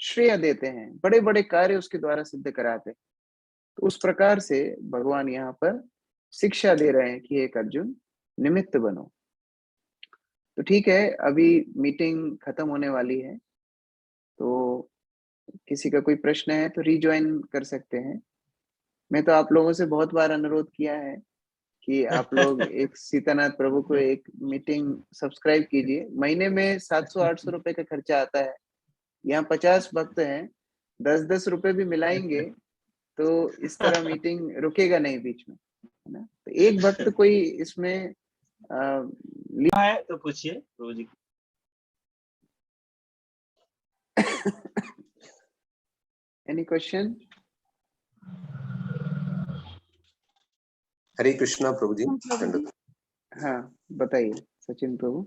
[SPEAKER 1] श्रेय देते हैं, बड़े बड़े कार्य उसके द्वारा सिद्ध कराते हैं। तो उस प्रकार से भगवान यहाँ पर शिक्षा दे रहे हैं कि एक अर्जुन निमित्त बनो। तो ठीक है, अभी मीटिंग खत्म होने वाली है, तो किसी का कोई प्रश्न है तो रिज्वाइन कर सकते हैं। मैं तो आप लोगों से बहुत बार अनुरोध किया है कि आप लोग एक सीतानाथ प्रभु को एक मीटिंग सब्सक्राइब कीजिए। महीने में 700-800 रुपए का खर्चा आता है। यहाँ 50 भक्त हैं, 10-10 रुपए भी मिलाएंगे तो इस तरह मीटिंग रुकेगा नहीं बीच में, है ना। तो एक भक्त कोई इसमें
[SPEAKER 5] है तो पूछिए प्रभु जी।
[SPEAKER 1] Any question?
[SPEAKER 4] हरे कृष्णा प्रभु जी।
[SPEAKER 1] हाँ बताइए सचिन प्रभु।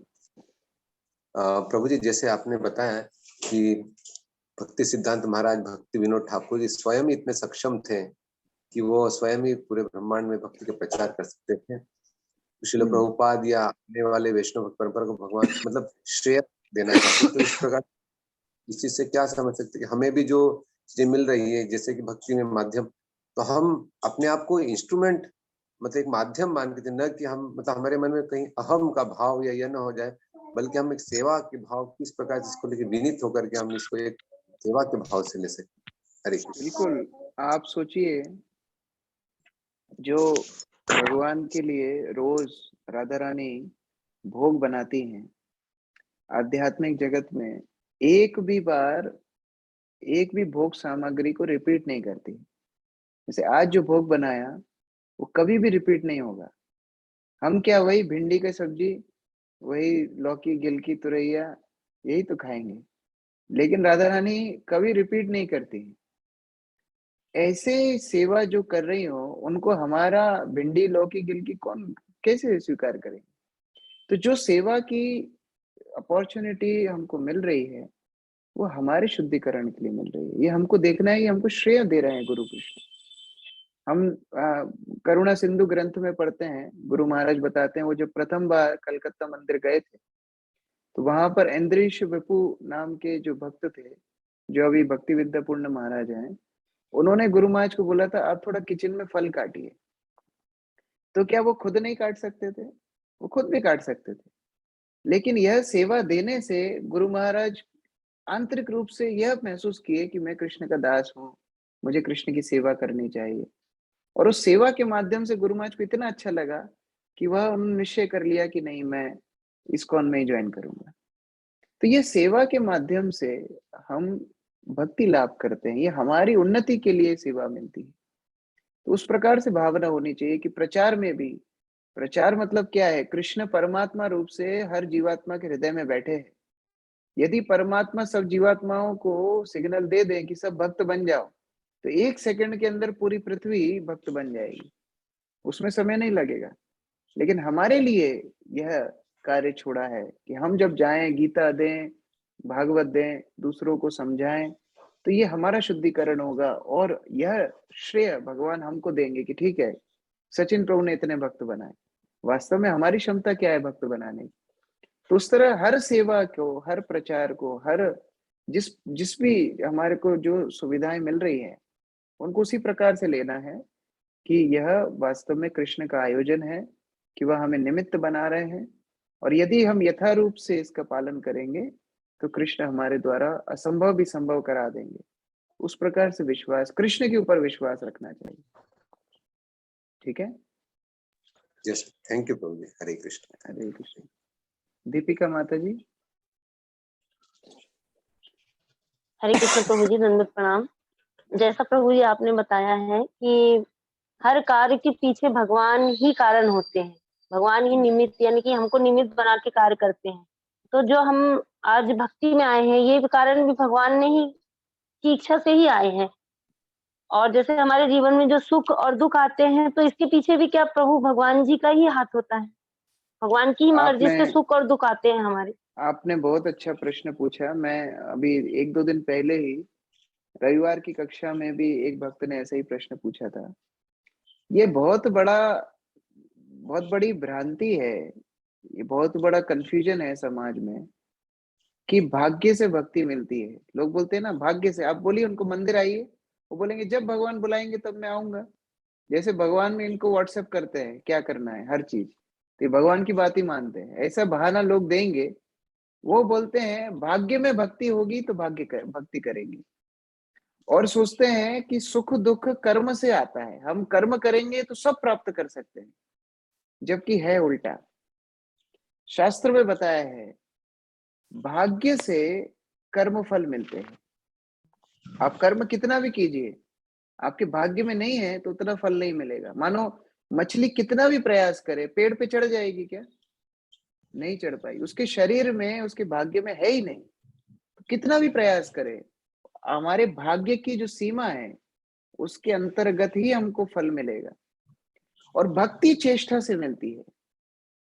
[SPEAKER 4] प्रभु जी, जैसे आपने बताया कि भक्ति सिद्धांत महाराज भक्ति विनोद ठाकुर जी स्वयं इतने सक्षम थे कि वो स्वयं ही पूरे ब्रह्मांड में भक्ति का प्रचार कर सकते थे। श्रील प्रभुपाद या आने वाले वैष्णव भक्त परंपरा को भगवान मतलब श्रेय देना चाहते। तो इस प्रकार इस चीज से क्या समझ सकते कि हमें भी जो चीजें मिल रही है जैसे कि भक्ति में माध्यम, तो हम अपने आप को इंस्ट्रूमेंट मतलब एक माध्यम मान के न कि हम मतलब हमारे मन में कहीं अहम का भाव या यह न हो जाए, बल्कि हम एक सेवा के भाव किस प्रकार इसको लेके विनीत होकर के हम इसको एक सेवा के भाव से ले सकते। हरे कृष्ण।
[SPEAKER 1] बिल्कुल, आप सोचिए जो भगवान के लिए रोज राधा रानी भोग बनाती हैं, आध्यात्मिक जगत में एक भी भोग सामग्री को रिपीट नहीं करती। जैसे आज जो भोग बनाया वो कभी भी रिपीट नहीं होगा। हम क्या वही भिंडी की सब्जी, वही लौकी, गिलकी, तुरैया यही तो खाएंगे, लेकिन राधा रानी कभी रिपीट नहीं करती। ऐसे सेवा जो कर रही हो उनको हमारा भिंडी, लौकी, गिलकी कौन कैसे स्वीकार करेंगे? तो जो सेवा की अपॉर्चुनिटी हमको मिल रही है वो हमारे शुद्धिकरण के लिए मिल रही है। ये हमको देखना है, ये हमको श्रेय दे रहे हैं गुरु कृष्ण। हम करुणा सिंधु ग्रंथ में पढ़ते हैं, गुरु महाराज बताते हैं वो जब प्रथम बार कलकत्ता मंदिर गए थे तो वहां पर इंद्रीश विपु नाम के जो भक्त थे, जो अभी भक्ति विद्यापूर्ण महाराज हैं, उन्होंने गुरु महाराज को बोला था आप थोड़ा किचन में फल काटिए। तो क्या वो खुद नहीं काट सकते थे? वो खुद भी काट सकते थे, लेकिन यह सेवा देने से गुरु महाराज आंतरिक रूप से यह महसूस किए कि मैं कृष्ण का दास हूँ, मुझे कृष्ण की सेवा करनी चाहिए। और उस सेवा के माध्यम से गुरु महाराज को इतना अच्छा लगा कि वह उन्होंने निश्चय कर लिया कि नहीं, मैं इस्कॉन में ही ज्वाइन करूंगा। तो ये सेवा के माध्यम से हम भक्ति लाभ करते हैं, ये हमारी उन्नति के लिए सेवा मिलती है। तो उस प्रकार से भावना होनी चाहिए कि प्रचार में भी, प्रचार मतलब क्या है? कृष्ण परमात्मा रूप से हर जीवात्मा के हृदय में बैठे हैं। यदि परमात्मा सब जीवात्माओं को सिग्नल दे दें कि सब भक्त बन जाओ, तो 1 सेकंड के अंदर पूरी पृथ्वी भक्त बन जाएगी, उसमें समय नहीं लगेगा। लेकिन हमारे लिए यह कार्य छोड़ा है कि हम जब जाएं, गीता दें, भागवत दें, दूसरों को समझाएं, तो ये हमारा शुद्धिकरण होगा और यह श्रेय भगवान हमको देंगे कि ठीक है, सचिन प्रभु ने इतने भक्त बनाए। वास्तव में हमारी क्षमता क्या है भक्त बनाने की? तो उस तरह हर सेवा को, हर प्रचार को, हर जिस भी हमारे को जो सुविधाएं मिल रही है उनको उसी प्रकार से लेना है कि यह वास्तव में कृष्ण का आयोजन है, कि वह हमें निमित्त बना रहे हैं। और यदि हम यथारूप से इसका पालन करेंगे तो कृष्ण हमारे द्वारा असंभव भी संभव करा देंगे। उस प्रकार से विश्वास, कृष्ण के ऊपर विश्वास रखना चाहिए। ठीक है?
[SPEAKER 4] यस, थैंक यू प्रभु जी। हरे कृष्ण।
[SPEAKER 1] हरे कृष्ण। दीपिका माता जी।
[SPEAKER 6] हरे कृष्ण प्रभु जी, दंडवत प्रणाम। जैसा प्रभु जी आपने बताया है कि हर कार्य के पीछे भगवान ही कारण होते हैं, भगवान ही निमित्त, यानी कि हमको निमित्त बना के कार्य करते हैं। तो जो हम आज भक्ति में आए हैं, ये कारण भी भगवान ने ही की इच्छा से ही आए हैं। और जैसे हमारे जीवन में जो सुख और दुख आते हैं, तो इसके पीछे भी क्या प्रभु भगवान जी का ही हाथ होता है, भगवान की मर्जी से सुख और दुख आते हैं हमारे। आपने
[SPEAKER 1] बहुत अच्छा प्रश्न पूछा। मैं अभी 1-2 दिन पहले ही रविवार की कक्षा में भी एक भक्त ने ऐसा ही प्रश्न पूछा था। ये बहुत बड़ी भ्रांति है, ये बहुत बड़ा कंफ्यूजन है समाज में कि भाग्य से भक्ति मिलती है। लोग बोलते हैं ना भाग्य से। आप बोलिए उनको मंदिर आइए, वो बोलेंगे जब भगवान बुलाएंगे तब मैं आऊंगा। जैसे भगवान में इनको व्हाट्सएप करते हैं क्या करना है हर चीज, तो ये भगवान की बात ही मानते हैं। ऐसा बहाना लोग देंगे। वो बोलते हैं भाग्य में भक्ति होगी तो भक्ति करेंगे, और सोचते हैं कि सुख दुख कर्म से आता है, हम कर्म करेंगे तो सब प्राप्त कर सकते हैं, जबकि है उल्टा। शास्त्र में बताया है भाग्य से कर्म फल मिलते हैं। आप कर्म कितना भी कीजिए, आपके भाग्य में नहीं है तो उतना फल नहीं मिलेगा। मानो मछली कितना भी प्रयास करे, पेड़ पे चढ़ जाएगी क्या? नहीं चढ़ पाएगी, उसके शरीर में, उसके भाग्य में है ही नहीं। तो कितना भी प्रयास करे, हमारे भाग्य की जो सीमा है उसके अंतर्गत ही हमको फल मिलेगा। और भक्ति चेष्टा से मिलती है।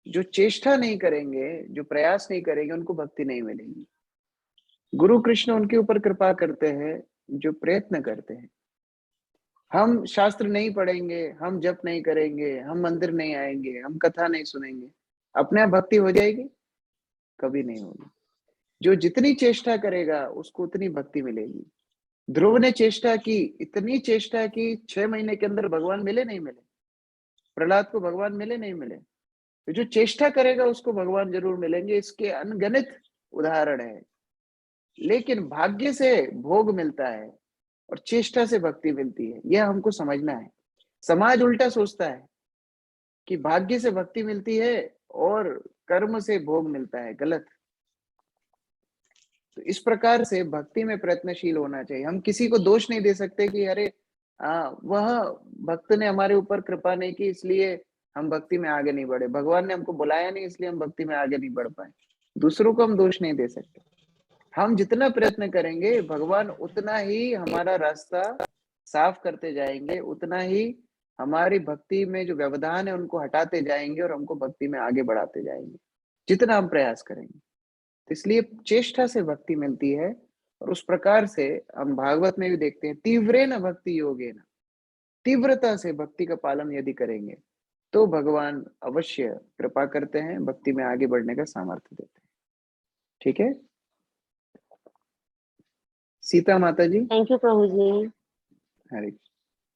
[SPEAKER 1] जो चेष्टा नहीं करेंगे, जो प्रयास नहीं करेंगे, उनको भक्ति नहीं मिलेगी। गुरु कृष्ण उनके ऊपर कृपा करते हैं जो प्रयत्न करते हैं। हम शास्त्र नहीं पढ़ेंगे, हम जप नहीं करेंगे, हम मंदिर नहीं आएंगे, हम कथा नहीं सुनेंगे, अपने आप भक्ति हो जाएगी? कभी नहीं होगी। जो जितनी चेष्टा करेगा उसको उतनी भक्ति मिलेगी। ध्रुव ने चेष्टा की, इतनी चेष्टा की, 6 महीने के अंदर भगवान मिले नहीं मिले? प्रहलाद को भगवान मिले नहीं मिले? तो जो चेष्टा करेगा उसको भगवान जरूर मिलेंगे, इसके अनगिनत उदाहरण है। लेकिन भाग्य से भोग मिलता है और चेष्टा से भक्ति मिलती है, यह हमको समझना है। समाज उल्टा सोचता है कि भाग्य से भक्ति मिलती है और कर्म से भोग मिलता है, गलत। तो इस प्रकार से भक्ति में प्रयत्नशील होना चाहिए। हम किसी को दोष नहीं दे सकते कि अरे वह भक्त ने हमारे ऊपर कृपा नहीं की इसलिए हम भक्ति में आगे नहीं बढ़े, भगवान ने हमको बुलाया नहीं इसलिए हम भक्ति में आगे नहीं बढ़ पाए। दूसरों को हम दोष नहीं दे सकते। हम जितना प्रयत्न करेंगे भगवान उतना ही हमारा रास्ता साफ करते जाएंगे, उतना ही हमारी भक्ति में जो व्यवधान है उनको हटाते जाएंगे और हमको भक्ति में आगे बढ़ाते जाएंगे, जितना हम प्रयास करेंगे। इसलिए चेष्टा से भक्ति मिलती है और उस प्रकार से हम भागवत में भी देखते हैं, तीव्रेन भक्ति योगेन, तीव्रता से भक्ति का पालन यदि करेंगे तो भगवान अवश्य कृपा करते हैं, भक्ति में आगे बढ़ने का सामर्थ्य देते हैं। ठीक है, सीता माता जी।
[SPEAKER 6] थैंक यू प्रभु जी।
[SPEAKER 1] हरे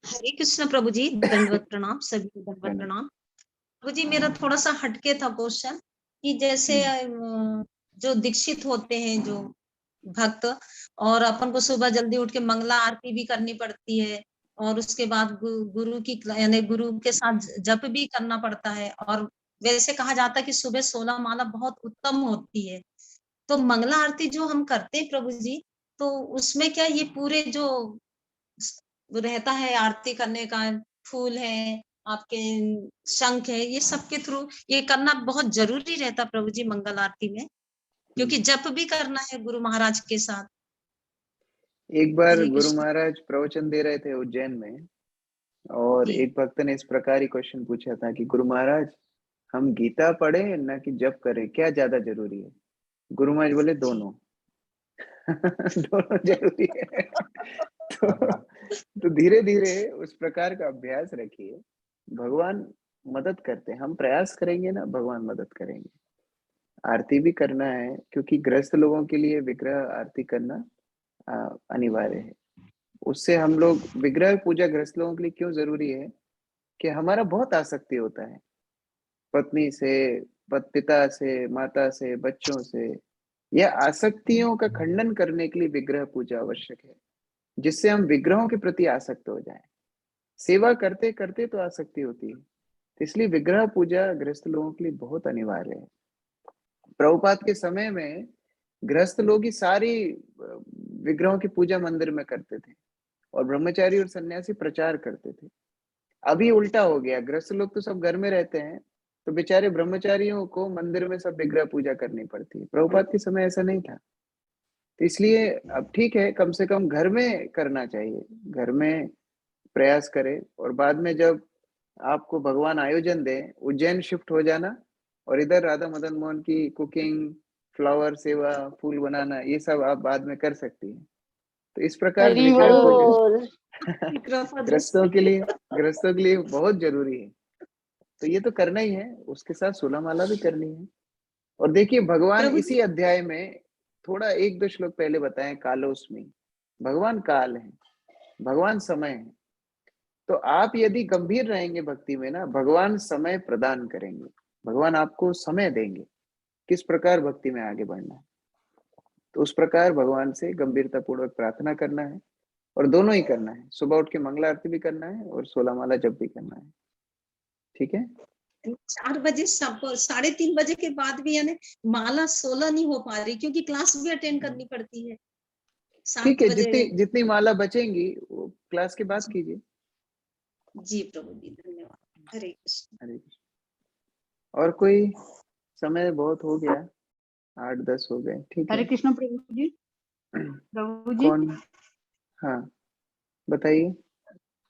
[SPEAKER 7] हरे कृष्ण प्रभु जी, दंडवत प्रणाम, सभी को दंडवत
[SPEAKER 1] धन्यवाद।
[SPEAKER 7] प्रणाम। प्रभु जी मेरा थोड़ा सा हटके था क्वेश्चन कि जैसे जो दीक्षित होते हैं जो भक्त, और अपन को सुबह जल्दी उठ के मंगला आरती भी करनी पड़ती है और उसके बाद गुरु की यानी गुरु के साथ जप भी करना पड़ता है, और वैसे कहा जाता है कि सुबह 16 माला बहुत उत्तम होती है। तो मंगला आरती जो हम करते हैं प्रभु जी, तो उसमें क्या ये पूरे जो रहता है आरती करने का, फूल है आपके, शंख है, ये सब के थ्रू ये करना बहुत जरूरी रहता प्रभु जी मंगल आरती में, क्योंकि जप भी करना है गुरु महाराज के साथ।
[SPEAKER 1] एक बार
[SPEAKER 7] हरे
[SPEAKER 1] गुरु
[SPEAKER 7] कृष्ण।
[SPEAKER 1] महाराज प्रवचन दे रहे थे उज्जैन में और
[SPEAKER 7] जी।
[SPEAKER 1] एक भक्त ने इस प्रकार ही क्वेश्चन पूछा था कि गुरु महाराज हम गीता पढ़े ना कि जप करें, क्या ज्यादा जरूरी है? गुरु महाराज बोले दोनों दोनों जरूरी है। तो धीरे धीरे उस प्रकार का अभ्यास रखिए, भगवान मदद करते हैं। हम प्रयास करेंगे ना, भगवान मदद करेंगे। आरती भी करना है क्योंकि ग्रस्त लोगों के लिए विग्रह आरती करना अनिवार्य है। उससे हम लोग, विग्रह पूजा ग्रस्त लोगों के लिए क्यों जरूरी है कि हमारा बहुत आसक्ति होता है पत्नी से, पिता से, माता से, बच्चों से। यह आसक्तियों का खंडन करने के लिए विग्रह पूजा आवश्यक है, जिससे हम विग्रहों के प्रति आसक्त हो जाएं। सेवा करते करते तो आसक्ति होती है, इसलिए विग्रह पूजा गृहस्थ लोगों के लिए बहुत अनिवार्य है। प्रभुपाद के समय में गृहस्थ लोग ही सारी विग्रहों की पूजा मंदिर में करते थे और ब्रह्मचारी और सन्यासी प्रचार करते थे। अभी उल्टा हो गया, गृहस्थ लोग तो सब घर में रहते हैं, तो बेचारे ब्रह्मचारियों को मंदिर में सब विग्रह पूजा करनी पड़ती है। प्रभुपाद के समय ऐसा नहीं था, तो इसलिए अब ठीक है, कम से कम घर में करना चाहिए, घर में प्रयास करें। और बाद में जब आपको भगवान आयोजन दे, उज्जैन शिफ्ट हो जाना और इधर राधा मदन मोहन की कुकिंग, फ्लावर सेवा, फूल बनाना, ये सब आप बाद में कर सकती हैं। तो इस प्रकार
[SPEAKER 6] हरि
[SPEAKER 1] विग्रह पूजा
[SPEAKER 6] बोल।
[SPEAKER 1] ग्रस्तों के लिए बहुत जरूरी है। तो ये तो करना ही है, उसके साथ 16 माला भी करनी है। और देखिए भगवान
[SPEAKER 7] प्रभु
[SPEAKER 1] इसी अध्याय में थोड़ा 1-2 श्लोक पहले बताएं, कालोस्मी, भगवान काल है, भगवान समय है। तो आप यदि गंभीर रहेंगे भक्ति में ना, भगवान समय प्रदान करेंगे, भगवान आपको समय देंगे किस प्रकार भक्ति में आगे बढ़ना है। तो उस प्रकार भगवान से गंभीरता पूर्वक प्रार्थना करना है और दोनों ही करना है, सुबह उठ के मंगला आरती भी करना है और 16 माला जप भी करना है। ठीक है,
[SPEAKER 7] 4 बजे, 3:30 बजे के बाद भी यानी माला 16 नहीं हो पा रही, क्योंकि क्लास भी अटेंड करनी पड़ती है।
[SPEAKER 1] ठीक
[SPEAKER 7] 7
[SPEAKER 1] है,
[SPEAKER 7] बजे।
[SPEAKER 1] जितनी माला बचेंगी वो क्लास के बाद कीजिए।
[SPEAKER 7] जी प्रभु जी, धन्यवाद। हरे कृष्ण।
[SPEAKER 1] हरे कृष्ण। और कोई? समय बहुत हो गया, 8-10 हो गए। ठीक है,
[SPEAKER 8] हरे कृष्ण प्रभु जी। प्रभु जी,
[SPEAKER 1] कौन? हाँ बताइए।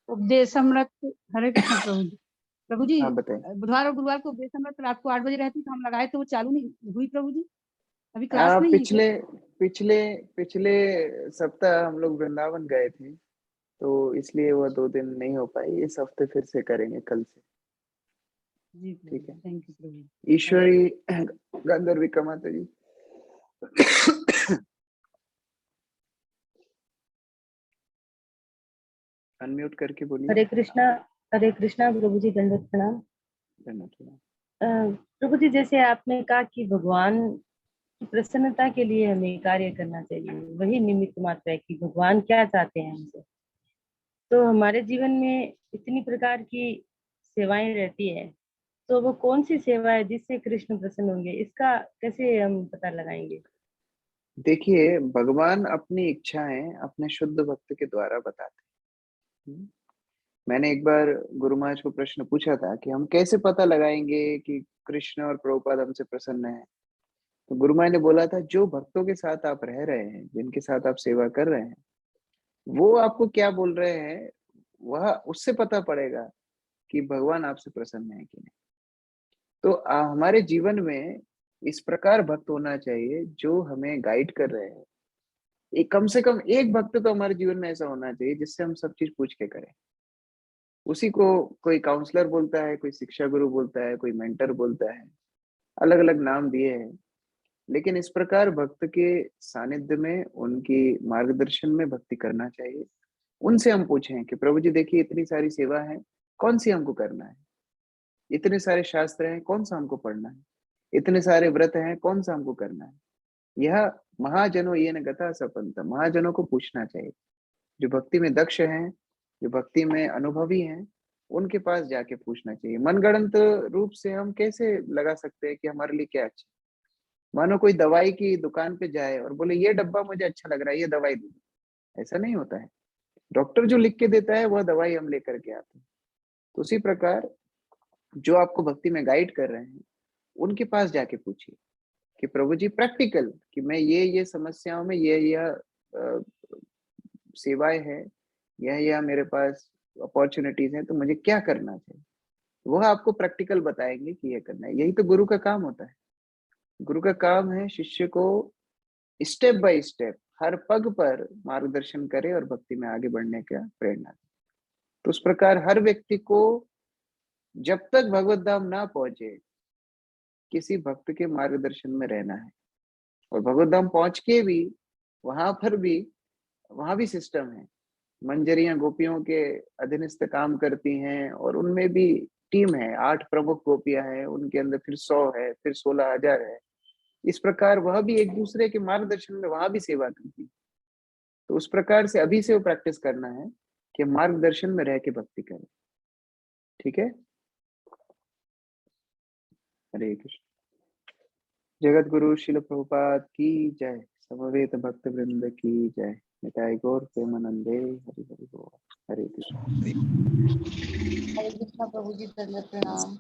[SPEAKER 8] उपदेश अमृत। हरे कृष्ण प्रभु जी। प्रभु जी,
[SPEAKER 1] हाँ बताइए।
[SPEAKER 8] बुधवार और गुरुवार को उपदेश अमृत रात को 8 बजे रहती, तो हम लगाए तो वो चालू नहीं हुई प्रभु जी, अभी क्लास नहीं है क्या?
[SPEAKER 1] पिछले पिछले सप्ताह हम लोग वृंदावन गए थे तो इसलिए वो 2 दिन नहीं हो पाई। इस हफ्ते फिर से करेंगे कल से।
[SPEAKER 8] जी
[SPEAKER 1] ठीक है।
[SPEAKER 8] थैंक यू प्रभु जी।
[SPEAKER 1] ईश्वरी गांधर्विका माता जी। अनम्यूट करके बोलिए।
[SPEAKER 9] हरे कृष्णा प्रभु जी, दंडवत प्रणाम।
[SPEAKER 1] धन्यवाद।
[SPEAKER 9] प्रभु जी, जैसे आपने कहा कि भगवान की प्रसन्नता के लिए हमें कार्य करना चाहिए, वही निमित्त मात्र है कि भगवान क्या चाहते हैं हमसे। तो हमारे जीवन में इतनी प्रकार की सेवाएं रहती है, तो वो कौन सी सेवा है जिससे कृष्ण प्रसन्न होंगे, इसका कैसे हम पता लगाएंगे?
[SPEAKER 1] देखिए, भगवान अपनी इच्छाएं अपने शुद्ध भक्त के द्वारा बताते हैं। मैंने एक बार गुरु महाराज को प्रश्न पूछा था कि हम कैसे पता लगाएंगे कि कृष्ण और प्रभुपाद हमसे प्रसन्न है। तो गुरु महाराज ने बोला था, जो भक्तों के साथ आप रह रहे हैं, जिनके साथ आप सेवा कर रहे हैं, वो आपको क्या बोल रहे हैं, वह उससे पता पड़ेगा कि भगवान आपसे प्रसन्न है कि नहीं। तो हमारे जीवन में इस प्रकार भक्त होना चाहिए जो हमें गाइड कर रहे हैं। एक कम से कम एक भक्त तो हमारे जीवन में ऐसा होना चाहिए जिससे हम सब चीज पूछ के करें। उसी को कोई काउंसलर बोलता है, कोई शिक्षा गुरु बोलता है, कोई मेंटर बोलता है, अलग अलग नाम दिए हैं। लेकिन इस प्रकार भक्त के सानिध्य में, उनकी मार्गदर्शन में भक्ति करना चाहिए। उनसे हम पूछें कि प्रभु जी देखिए, इतनी सारी सेवा है, कौन सी हमको करना है। इतने सारे शास्त्र हैं, कौन सा हमको पढ़ना है। इतने सारे व्रत हैं, कौन सा हमको करना है। यह महाजनों ये न गता सपंत, महाजनों को पूछना चाहिए। जो भक्ति में दक्ष हैं, जो भक्ति में अनुभवी हैं, उनके पास जाके पूछना चाहिए। मनगढ़ंत रूप से हम कैसे लगा सकते हैं कि हमारे लिए क्या अच्छा। मानो कोई दवाई की दुकान पे जाए और बोले ये डब्बा मुझे अच्छा लग रहा है, ये दवाई दे दो। ऐसा नहीं होता है। डॉक्टर जो लिख के देता है वह दवाई हम लेकर के आते हैं। तो उसी प्रकार जो आपको भक्ति में गाइड कर रहे हैं, उनके पास जाके पूछिए कि प्रभु जी प्रैक्टिकल, कि मैं ये समस्याओं में यह सेवाएं हैं, यह मेरे पास अपॉर्चुनिटीज हैं, तो मुझे क्या करना चाहिए। वह आपको प्रैक्टिकल बताएंगे कि यह करना है। यही तो गुरु का काम होता है। गुरु का काम है शिष्य को स्टेप बाय स्टेप हर पग पर मार्गदर्शन करे और भक्ति में आगे बढ़ने का प्रेरणा दे। तो उस प्रकार हर व्यक्ति को जब तक भगवत धाम ना पहुंचे, किसी भक्त के मार्गदर्शन में रहना है। और भगवत धाम पहुंच के भी वहां भी सिस्टम है। मंजरियां गोपियों के अधीनस्थ काम करती हैं, और उनमें भी टीम है। 8 प्रमुख गोपियां हैं, उनके अंदर फिर 100 है, फिर 16,000 है। इस प्रकार वह भी एक दूसरे के मार्गदर्शन में वहां भी सेवा करती है। तो उस प्रकार से अभी से वो प्रैक्टिस करना है कि मार्गदर्शन में रह के भक्ति करें। ठीक है। हरे कृष्ण। जगत गुरु शिल प्रभुपाद की जय। समवेत भक्त वृंद की जय। निताय गौर प्रेमानंदे। हरि हरि बोल। हरे कृष्ण।
[SPEAKER 9] हरे कृष्णा प्रभु जी, दंडवत प्रणाम।